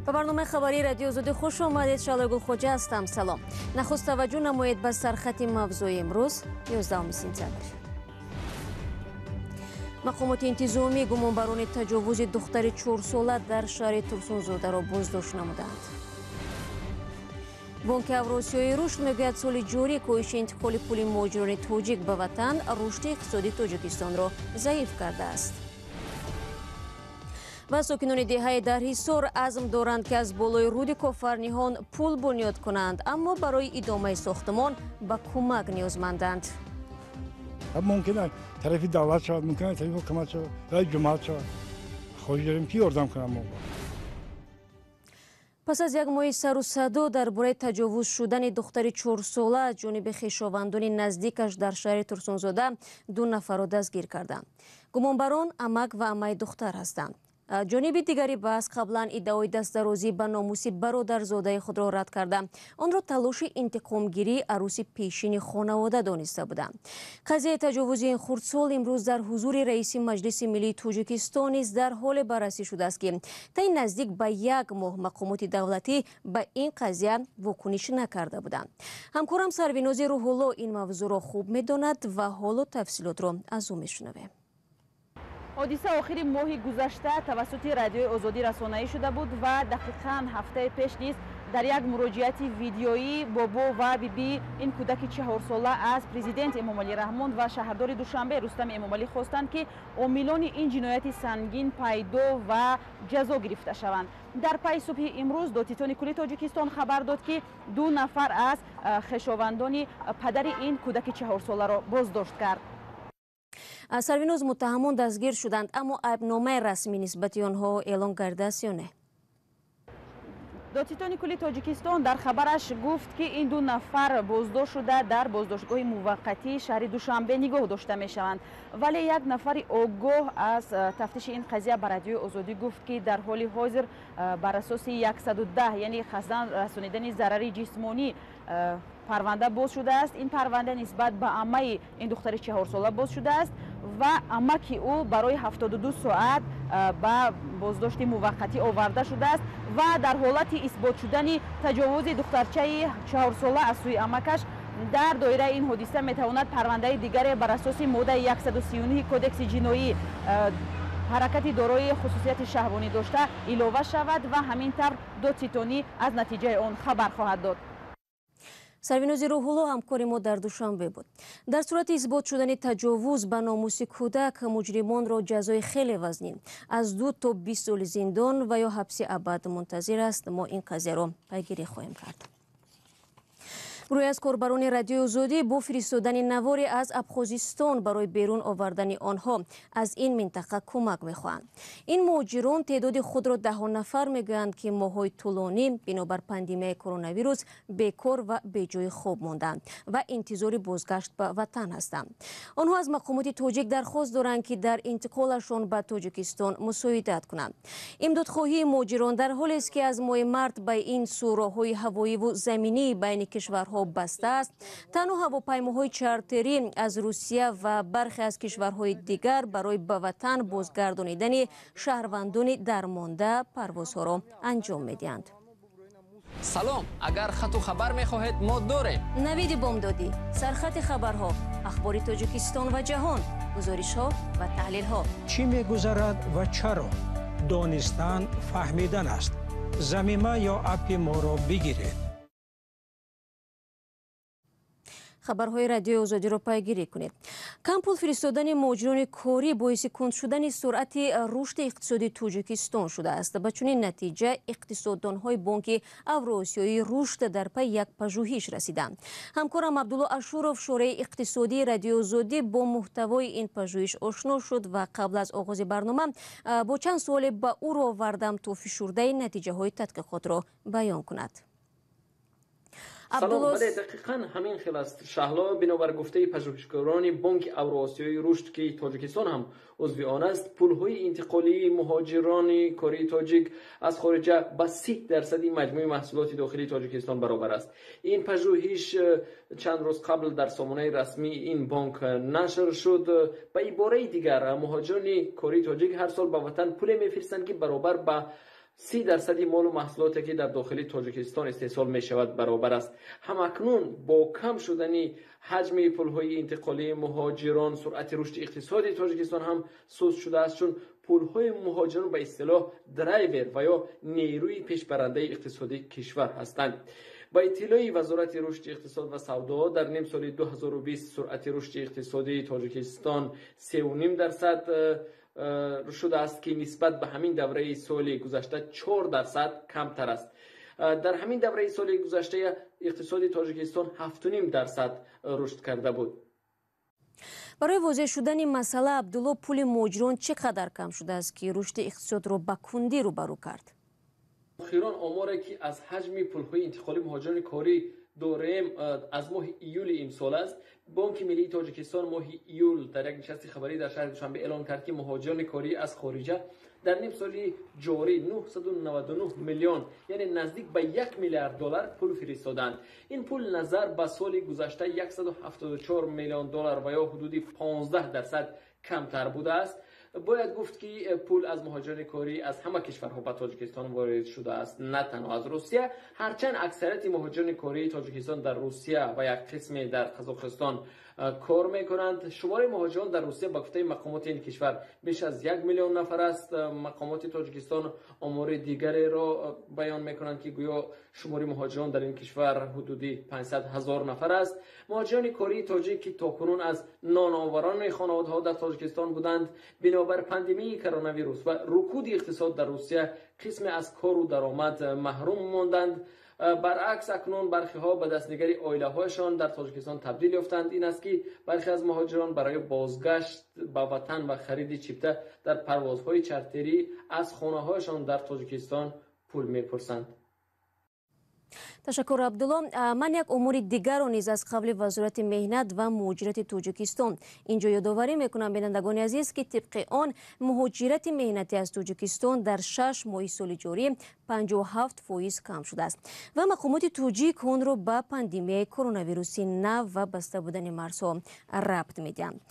به برنامه خبری رادیو آزادی خوش آمدید. شعله گل خوجه هستم. سلام. نخست توجه نمایید به سرخط موضوع امروز 11 سپتامبر. مقامات انتظامی گمانبران تجاوز دختر 4 ساله در شهر ترسونزاده را بازداشت نمودند. بانک اوراسیایی رشد میگوید سال جاری کاهش انتقال پول مهاجران تاجیک به وطن رشد اقتصادی تاجیکستان را ضعیف کرده است. و ساکنان دهاي در ҳисор عزم دارند که از بالای رود کافرنیان پول بنیاد کنند، اما برای ادامه ساختمان به کمک نیازمندند. ممکنه طرفی دولت شود، ممکنه طرفی حکومت شود یا جماعت شود. خواهش داریم که یاردم کنم. پس از یک ماه سر و صدا درباره تجاوز شدن دختر 4 ساله از جانب خویشاوندان نزدیکش در شهر ترسونزاده 2 نفر را دستگیر کردند. گمانبران عمک و عمه دختر هستند. جانب دیگری بحث قبلا ادعای دستدرازی به ناموس برادرزاده خود را رد کرده آن را تلاش انتقامگیری عروس پیشین خانواده دانسته بودند. قضیه تجاوز این خردسال امروز در حضور رئیس مجلس ملی تاجیکستان نیز در حال بررسی شده است که تا نزدیک به 1 ماه مقامات دولتی به این قضیه واکنش نکرده بودند. همکارم سرویناز روح‌الله این موضوع را خوب می‌داند و حال و تفصیلات را از او می‌شنویم. حادثه آخر ماه گذشته توسط رادیو آزادی رسانه‌ای شده بود و دقیقاً هفته پیش نیز در یک مراجعت ویدیویی بابا و بیبی این کودک 4 ساله از پرزیدنت امامعلی رحمان و شهردار دوشنبه رستم امامعلی خواستند که عاملان این جنایت سنگین پیدا و جزا گرفته شوند. در پی صبح امروز دادستان کلی تاجیکستان خبر داد که 2 نفر از خویشاوندان پدر این کودک 4 ساله را بازداشت کرد. سرویناز متهمان دستگیر شدند، اما عیبنامه رسمی نسبت آنها اعلام کرده است یا نه؟ دادستان کلی تاجیکستان در خبرش گفت که این 2 نفر بازداشت شده در بازداشتگاه موقتی شهر دوشنبه نگاه داشته می شوند، ولی یک نفر آگاه از تفتیش این قضیه به رادیو آزادی گفت که در حال حاضر بر اساس 110 یعنی قصداً رسانیدن ضرر جسمانی پرونده باز شده است. این پرونده نسبت به عمه این دختر 4 ساله باز شده است و عمک او برای 72 ساعت به بازداشت موقتی آورده شده است و در حالت اثبات شدن تجاوز دخترچه 4 ساله از سوی عمکش در دایره این حادثه میتواند پرونده دیگر بر اساس ماده 139 کدکس جنایی حرکت دارای خصوصیت شهوانی داشته علاوه شود و همینطور دادستانی از نتیجه آن خبر خواهد داد. سرویناز روح‌الله همکار ما در دوشنبه بود. در صورت اثبات شدن تجاوز به ناموس کودک مجرمان را جزای خیلی وزنی از 2 تا 20 سال زندان و یا حبس ابد منتظر است. ما این قضیه را پیگیری خواهیم کرد. گروهی از کاربران رادیو آزادی با فرستادن نواری از ابخازستان برای بیرون آوردن آنها از این منطقه کمک میخواهند. این مهاجران تعداد خود را 10 نفر میگویند که ماه‌های طولانی بنابر پاندمی کرونا ویروس بیکار و بجای خواب ماندند و انتظار بازگشت به وطن هستند. آنها از مقامات تاجیک درخواست دارند که در انتقالشان به تاجیکستان مساعدت کنند. امدادخواهی مهاجران در حالی است که از ماه مارس به این سو راه‌های هوایی و زمینی بین کشورها بسته است. تنها هواپیماهای چارتری از روسیه و برخی از کشورهای دیگر برای به وطن بازگردانیدن شهروندان درمانده پروازها را انجام میدهند. سلام، اگر خط و خبر میخواهید ما داریم. نوید بامدادی، سرخط خبرها، اخباری تاجیکستان و جهان، گزارش ها و تحلیل ها. چی میگذرد و چرا؟ دانستن فهمیدن است. ضمیمه یا اپ ما را بگیرید. خبرهای رادیو آزادی را پیگیری کنید. کم پول فرستادن مهاجران کاری باعث کند شدن سرعت رشد اقتصادی تاجیکستان شده است. به چنین نتیجه اقتصاددانهای بانک اوراسیایی رشد در پی یک پژوهش رسیدند. همکارم عبدالله اشورов شورای اقتصادی رادیو آزادی با محتوای این پژوهش آشنا شد و قبل از آغاز برنامه با چند سوال به او را آوردم تا فشرده نتیجه های تحقیقات را بیان کند. سلام، بله دقیقاً همین خیلی است شهلا. بنابر گفته پژوهشگران بانک اوراسیایی رشد که تاجیکستان هم عضو آن است، پولهای انتقالی مهاجران کاری تاجیک از خارج به 30% مجموع محصولات داخلی تاجیکستان برابر است. این پژوهش چند روز قبل در سامانه رسمی این بانک نشر شد. به عباره دیگر مهاجران کاری تاجیک هر سال به وطن پول میفرستند که برابر به 30% مال و محصولاتی که در داخل تاجیکستان استحصال می شود برابر است. همکنون با کم شدن حجم پل‌های انتقالی مهاجران سرعت رشد اقتصادی تاجیکستان هم سست شده است، چون پل‌های مهاجران به اصطلاح درایور و یا نیروی پیشبرنده اقتصادی کشور هستند. با اطلاع وزارت رشد اقتصاد و سودا در نیم سال 2020 سرعت رشد اقتصادی تاجیکستان 3.5% شده است که نسبت به همین دوره سال گذشته 4% کمتر است. در همین دوره سال گذشته اقتصاد تاجیکستان 7.5% رشد کرده بود. برای واضح شدن مسئله عبدالله، پول مهاجران چقدر کم شده است که رشد اقتصاد را به کندی روبرو کرد؟ اخیران آماری که از حجم پول‌های انتقالی مهاجران کاری داریم از ماه ایول امسال است. بانک ملی تاجیکستان ماه ایول در یک نشست خبری در شهر دوشنبه اعلام کرد که مهاجران کاری از خارجه در نیم سال جاری 999 میلیون یعنی نزدیک به 1 میلیارد دلار پول فرستادند. این پول نظر به سال گذشته 174 میلیون دلار و یا حدود 15% کمتر بوده است. باید گفت که پول از مهاجران کاری از همه کشورها به تاجیکستان وارد شده است، نه تنها از روسیه، هرچند اکثریت مهاجران کاری تاجیکستان در روسیه و یک قسمی در قزاقستان کار میکنند. شمار مهاجران در روسیه به گفته مقامات این کشور بیش از 1 میلیون نفر است. مقامات تاجیکستان آمار دیگری را بیان میکنند که گویا شمار مهاجران در این کشور حدودی 500,000 نفر است. مهاجران کاری تاجیک که تاکنون از نانآوران خانواده‌ها در تاجیکستان بودند، بنابر پاندمی کرونا ویروس و رکود اقتصاد در روسیه قسمی از کار و درآمد محروم ماندند. برعکس اکنون برخی ها به دستنگری عائله هایشان در تاجیکستان تبدیل یافتند. این است که برخی از مهاجران برای بازگشت به وطن و خرید چیپته در پروازهای چارتری از خانه هایشان در تاجیکستان پول میپرسند. تشکر عبدالله. من یک امور دیگر را نیز از قبل وزارت مهنت و مهاجرت تاجیکستان اینجا یادآوری میکنم بینندگان عزیز که طبق آن مهاجرت مهنتی از تاجیکستان در 6 ماه سال جاری 57% کم شده است و مقامات تاجیک آن را به پاندمی کرونا ویروس نو و بسته بودن مرزها ربط میدهند.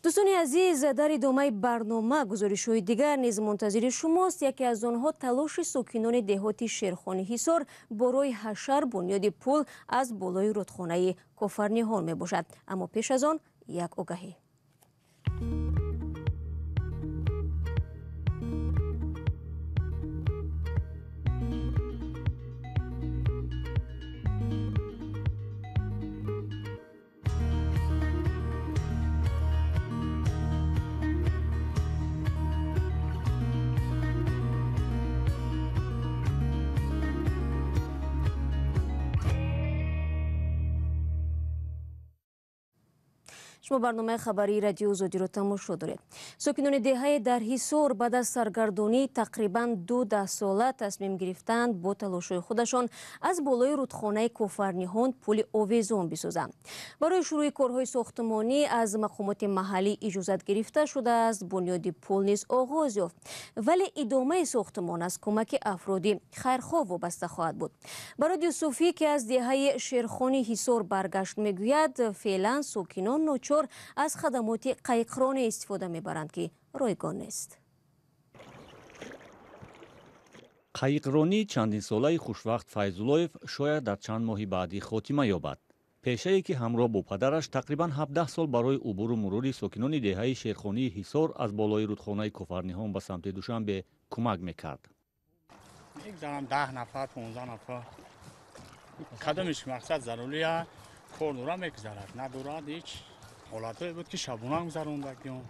دوستان عزیز، در ادامه برنامه گزارش‌های دیگر نیز منتظر شماست. یکی از آنها تلاش ساکنان دهات شرخانی ҳисор برای ҳашар بنیادی پل از بالای رودخانه کوفرنیهان می باشد. اما پیش از آن یک آگهی. شما برنامه خبری رادیو آزادی را تماشا دارید. ساکنان دهه‌ای در ҳисор بعد از سرگردانی تقریباً 12 ساله تصمیم گرفتند با تلاش‌های خودشان از بالای رودخانه کوفرنیهان پل آویزان بسازند. برای شروع کارهای ساختمانی از مقامات محلی اجازت گرفته شده است. بنیادی پل نیز آغاز یافت، ولی ادامه ساختمان از کمک افرادی خیرخواه وابسته خواهد بود. برای یوسفی که از دهه شرخانی ҳисор برگشت میگوید فعلا ساکنان ناچار از خدمات قایقران استفاده میبرند که رایگان نیست. قایقرانی چندین ساله خوشوقت فیض‌الله‌یف شاید در چند ماه بعدی خاتمه یابد. پیشه‌ای که همراه با پدرش تقریباً 17 سال برای عبور و مرور ساکنان دهه شرخانی ҳисор از بالای رودخانه کوفرنیهان به سمت دوشنبه کمک میکرد. میگذارم 10 نفر 15 نفر قدمش مقصد ضروریه، کار دورا میگذارد، ندارد هیچ حالتی بود که شبونه گذراندگیم.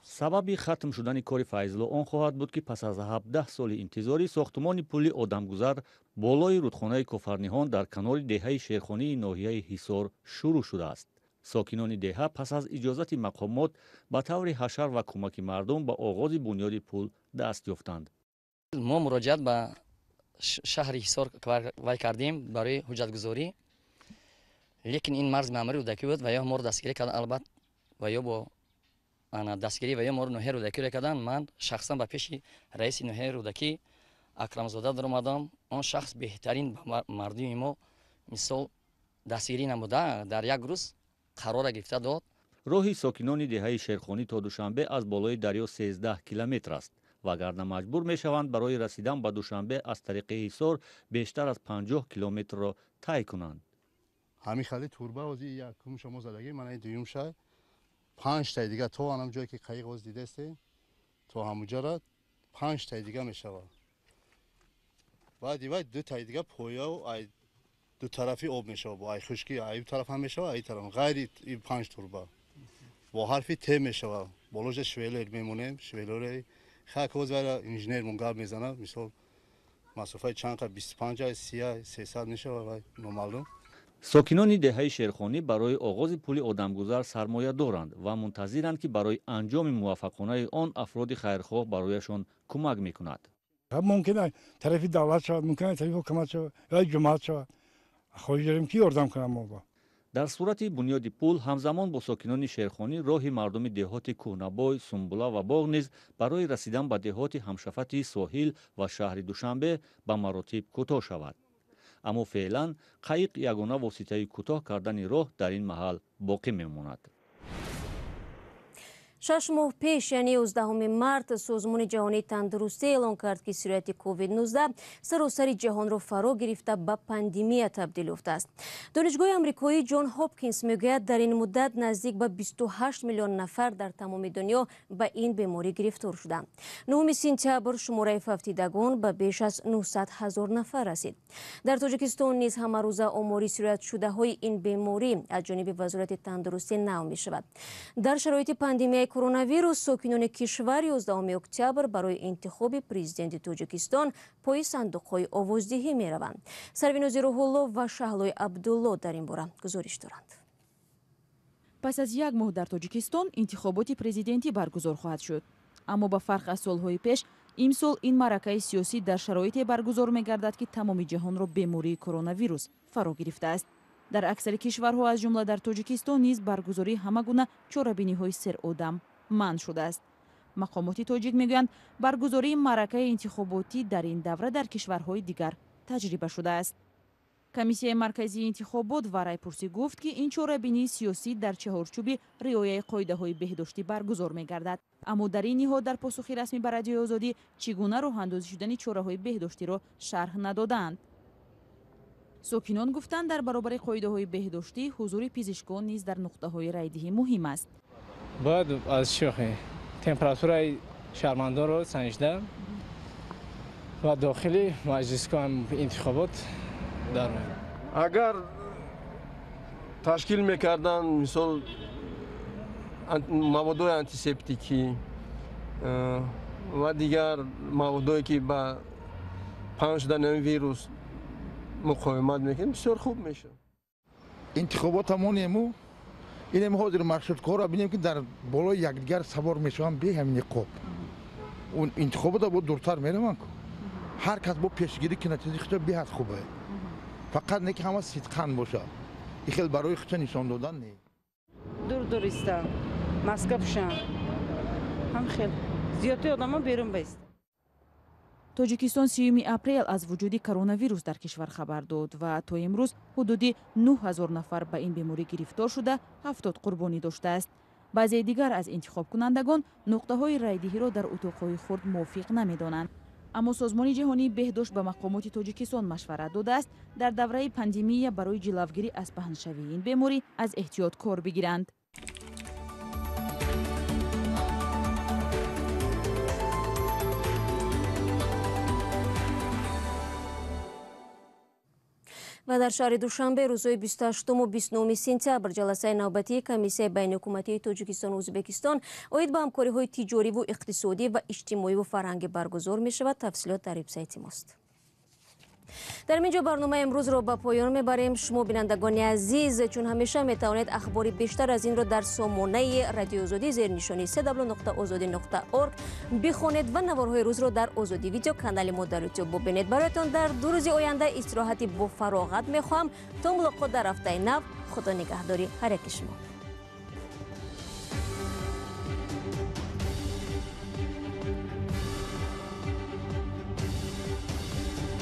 سبب ختم شدن کار فیض‌الله آن خواهد بود که پس از 17 سال انتظاری ساختمان پل آدمگذر بالای رودخانه کوفرنیهان در کنار دهه شیرخانی ناحیه ҳисор شروع شده است. ساکنان دهه پس از اجازت مقامات به طور ҳашар و کمک مردم به آغاز بنیاد پل دست یافتند. ما مراجعت به شهر ҳисор کردیم برای حجتگذاری، لیکن این مرز معماری رودکی بود و یا ما رو دستگیری کردن، البته و یا با دستگیری و یا ما رو نوحه رودکی کردن. من شخصا به پیش رئیس نوحه رودکی اکرمزاده در اومدم. آن شخص بهترین مردم ما مثال دستگیری نموده، در یک روز قرار گرفته داد. راه ساکنان دهه شیرخانی تا دوشنبه از بالای دریا 13 کیلومتر است вагарна маҷбур мешаванд барои расидан ба душанбе аз тариқи ҳисор бештар аз 50 километрро тай кунанд. ҳамин хали турба ози якум шумо задаги мана ин дуюм шай 5 тай дига то анам ҷое ки қайиқ оз дидасте то ҳамуҷара 5 тай дига мешавад. баъди вай 2 тай дига пояу ай ду тарафи об мешавад бо ай хушки ай тараф ҳам мешавад ай тараф ғайри ин 5 турба бо ҳарфи т мешавад болоҷа швелер мемонем швелере хак оз вайра инженермон гап мезанад мисол масофаи чанд қа 25 30 300 мешавад вай номаълум. сокинони деҳаи шерхонӣ барои оғози пули одамгузар сармоя доранд ва мунтазиранд ки барои анҷоми муваффақонаи он афроди хайрхоҳ барояшон кумак мекунад. ممکن است طرفی دولت شود ممکن است طرفی حکومت شود یا جماعت شود خواهش داریم کی یاردم کنه ما با дар сурати бунёди пул ҳамзамон бо сокинони шерхонӣ роҳи мардуми деҳоти кӯҳнабой сумбула ва боғ низ барои расидан ба деҳоти ҳамшафати соҳил ва шаҳри душанбе ба маротиб кӯтоҳ шавад. аммо феълан қайиқ ягона воситаи кӯтоҳ кардани роҳ дар ин маҳал боқӣ мемонад. 6 моҳ пеш яъне 11 март созмони ҷаҳонии тандурустӣ эълон кард ки сирояти COVID-19 саросари ҷаҳонро фаро гирифта ба пандемия табдил ёфтааст. донишгоҳи амрикоӣ ҷон ҳопкинс мегӯяд дар ин муддат наздик ба 28 миллион нафар дар тамоми дунё ба ин беморӣ гирифтор шуданд. 9 сентябр шумораи фавтидагон ба беш аз 900 000 нафар расид. дар тоҷикистон низ ҳамарӯза омори сироятшудаҳои ин беморӣ аз ҷониби вазорати тандурустӣ навъ мешавад. дар шароити пандемияи коронавирус сокинони кишвар 11 октябр барои интихоби президенти Тоҷикистон пои сандуқҳои овоздиҳӣ мераванд. Сарвинози Рӯҳулло ва Шаҳлои Абдулло дар ин бора гузориш доранд. пас аз як моҳ дар Тоҷикистон интихоботи президентӣ баргузор хоҳад шуд. аммо ба фарқ аз солҳои пеш имсол ин маъракаи сиёсӣ дар шароите баргузор мегардад ки тамоми ҷаҳонро бемории коронавирус фаро гирифтааст. дар аксари кишварҳо аз ҷумла дар Тоҷикистон низ баргузории ҳама гуна чорабиниҳои серодам манъ шудааст. мақомоти тоҷик мегӯянд баргузории маъракаи интихоботӣ дар ин давра дар кишварҳои дигар таҷриба шудааст. комиссияи марказии интихобот ва райпурсӣ гуфт ки ин чорабинии сиёсӣ дар чаҳорчӯби риояи қоидаҳои беҳдоштӣ баргузор мегардад. аммо дар ин ниҳод дар посухи расмӣ ба радиои озодӣ чӣ гуна роҳандозӣ шудани чораҳои беҳдоштиро шарҳ надоданд. сокинон гуфтанд дар баробари қоидаҳои беҳдоштӣ ҳузури пизишкон низ дар нуқтаҳои райдиҳӣ муҳим аст. бояд аз шӯхӣ температураи шаҳрвандонро санҷида ва дохили маҷлисгоҳи интихобот дармед. агар ташкил мекардан мисол маводҳои антисептикӣ ва дигар маводҳое ки ба паҳн шудани ин вирус муқовимат мекунад бисёр хуб мешавад. интихоботамонему инем ҳозир маршруткора бинем ки дар болои якдигар савор мешаванд бе ҳамин ниқоб. он интихобота бо дуртар мераванд ку ҳар кас бо пешгирӣ ки натиҷаи худро беҳад хубе. фақат не ки ҳама сидқан бошад. ин хел барои худро нишон додан не. дур иста маска пӯшанд. ҳам хел зиёдтаи одамо берун баист. тоҷикистон 3 апрел аз вуҷуди коронавирус дар кишвар хабар дод ва то имрӯз ҳудуди 9000 нафар ба ин беморӣ гирифтор шуда 70 қурбонӣ доштааст. баъзеи дигар аз интихобкунандагон нуқтаҳои райдиҳиро дар утоқҳои хурд мувофиқ намедонанд. аммо созмони ҷаҳонии беҳдошт ба мақомоти тоҷикистон машварат додааст дар давраи пандемия барои ҷилавгирӣ аз паҳншавии ин беморӣ аз эҳтиёт кор бигиранд. ва дар шаҳри душанбе рӯзҳои 28 ва 29 сентябр ҷаласаи навбатии комиссияи байниҳукуматии Тоҷикистону Ӯзбекистон оид ба ҳамкориҳои тиҷориву иқтисодӣ ва иҷтимоиву фарҳангӣ баргузор мешавад. тафсилот дар вебсайти мост. дар ин ҷо барномаи имрӯзро ба поён мебарем. шумо бинандагони азиз чун ҳамеша метавонед ахбори бештар аз инро дар сомонаи радиои озодӣ зернишони www.ozodi.org бихонед ва наворҳои рӯзро дар озодӣ видео канали мо дар ютуб бубинед. бароятон дар 2 рӯзи оянда истироҳати бо фароғат мехоҳам. то мулоқот дар ҳафтаи нав. худо нигаҳдори ҳар яки шумо.